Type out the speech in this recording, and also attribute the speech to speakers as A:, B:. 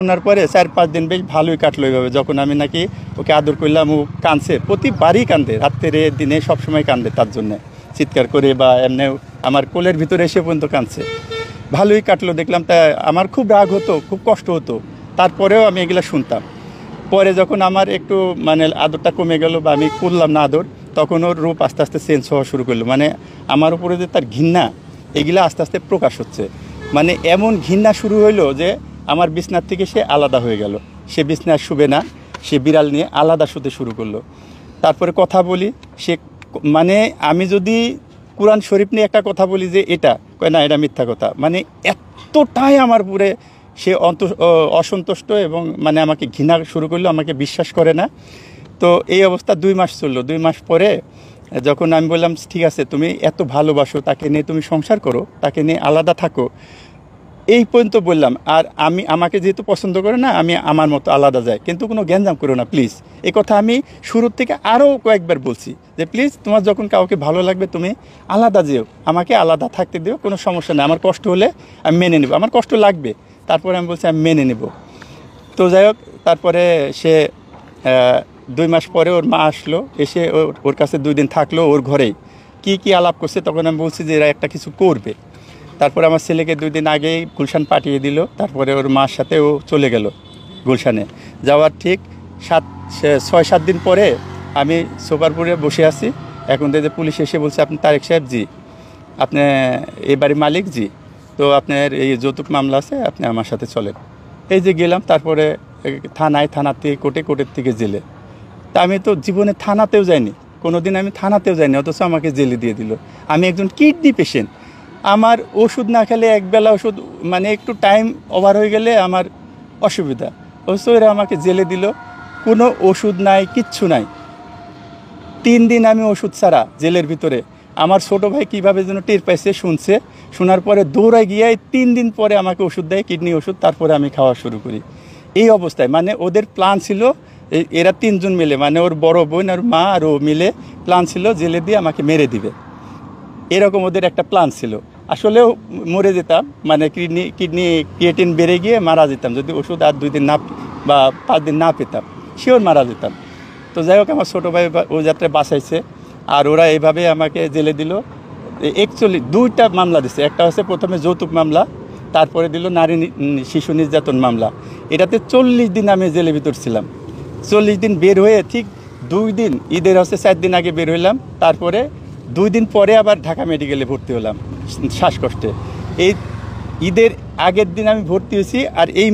A: শোনার পরে 4-5 দিন বেশ ভালোই কাটলো এইভাবে। যখন আমি নাকি ওকে আদর করলাম, ও কাঁদছে, প্রতিবারই কান্দে, রাত্রে দিনে সবসময় কান্দে, তার জন্যে চিৎকার করে বা এমনি আমার কোলের ভিতরে এসে পর্যন্ত কাঁদছে। ভালোই কাটলো দেখলাম। তা আমার খুব রাগ হতো, খুব কষ্ট হতো, তারপরেও আমি এগুলো শুনতাম। পরে যখন আমার একটু মানে আদরটা কমে গেল বা আমি করলাম না আদর, তখন ওর রূপ আস্তে আস্তে চেঞ্জ হওয়া শুরু করলো। মানে আমার উপরে যে তার ঘৃণা, এগুলা আস্তে আস্তে প্রকাশ হচ্ছে। মানে এমন ঘৃণা শুরু হইলো যে আমার বিছনার থেকে সে আলাদা হয়ে গেল। সে বিছনায় শুবে না, সে বিড়াল নিয়ে আলাদা শুতে শুরু করলো। তারপরে কথা বলি, সে মানে আমি যদি কোরআন শরীফ নিয়ে একটা কথা বলি যে এটা কয় না, এটা মিথ্যা কথা। মানে এতটাই আমার পুরে সে অসন্তুষ্ট এবং মানে আমাকে ঘৃণা শুরু করলো, আমাকে বিশ্বাস করে না। তো এই অবস্থা 2 মাস চললো। 2 মাস পরে যখন আমি বললাম ঠিক আছে, তুমি এত ভালোবাসো, তাকে নিয়ে তুমি সংসার করো, তাকে নিয়ে আলাদা থাকো, এই পর্যন্ত বললাম। আর আমাকে যেহেতু পছন্দ করে না, আমি আমার মতো আলাদা যাই, কিন্তু কোনো গ্যাঞ্জাম করো না প্লিজ। এই কথা আমি শুরুর থেকে আরও কয়েকবার বলছি যে প্লিজ তোমার যখন কাউকে ভালো লাগবে তুমি আলাদা যেও, আমাকে আলাদা থাকতে দিও, কোনো সমস্যা নেই। আমার কষ্ট হলে আমি মেনে নেব, আমার কষ্ট লাগবে, তারপরে আমি বলছি আমি মেনে নেব। তো যাই হোক, তারপরে সে 2 মাস পরে ওর মা আসলো, এসে ওর কাছে 2 দিন থাকলো, ওর ঘরেই কি আলাপ করছে। তখন আমি বলছি যে এরা একটা কিছু করবে। তারপরে আমার ছেলেকে 2 দিন আগেই গুলশান পাঠিয়ে দিল। তারপরে ওর মার সাথে ও চলে গেল গুলশানে। যাওয়ার ঠিক 6-7 দিন পরে আমি সোপারপুরে বসে আছি। এখন থেকে পুলিশ এসে বলছে আপনি তারেক সাহেব জি, আপনি এই বাড়ির মালিক জি, তো আপনার এই যৌতুক মামলা আছে, আপনি আমার সাথে চলেন। এই যে গেলাম, তারপরে থানার থেকে কোর্টের থেকে জেলে। তা আমি তো জীবনে থানাতেও যাইনি, কোনো দিন আমি থানাতেও যাইনি, অথচ আমাকে জেলে দিয়ে দিল। আমি একজন কিডনি পেশেন্ট, আমার ওষুধ না খেলে একবেলা ওষুধ মানে একটু টাইম ওভার হয়ে গেলে আমার অসুবিধা, অথচ এরা আমাকে জেলে দিল। কোনো ওষুধ নাই, কিচ্ছু নাই। 3 দিন আমি ওষুধ ছাড়া জেলের ভিতরে। আমার ছোটো ভাই কীভাবে যেন টের পাইছে, শুনছে, শোনার পরে দৌড়ায় গিয়ে 3 দিন পরে আমাকে ওষুধ দেয়, কিডনি ওষুধ। তারপরে আমি খাওয়া শুরু করি। এই অবস্থায় মানে ওদের প্ল্যান ছিল, এরা 3 জন মিলে, মানে ওর বড় বোন আর মা আর ও মিলে প্ল্যান ছিল জেলে দিয়ে আমাকে মেরে দিবে, এরকম ওদের একটা প্ল্যান ছিল। আসলেও মরে যেতাম, মানে ক্রিয়েটিন বেড়ে গিয়ে মারা যেতাম যদি ওষুধ আর 2 দিন না বা 5 দিন না পেতাম, শিওর মারা যেতাম। তো যাই হোক, আমার ছোটো ভাই ওই যাত্রায় বাঁচাইছে, আর ওরা এইভাবে আমাকে জেলে দিল। অ্যাকচুয়ালি 2টা মামলা দিছে। একটা হচ্ছে প্রথমে যৌতুক মামলা, তারপরে দিল নারী শিশু নির্যাতন মামলা। এটাতে 40 দিন আমি জেলের ভিতর ছিলাম। 40 দিন বের হয়ে ঠিক 2 দিন, ঈদের হচ্ছে 4 দিন আগে বের হইলাম। তারপরে 2 দিন পরে আবার ঢাকা মেডিকেলে ভর্তি হলাম শ্বাসকষ্টে। এই ঈদের আগের দিন আমি ভর্তি হয়েছি। আর এই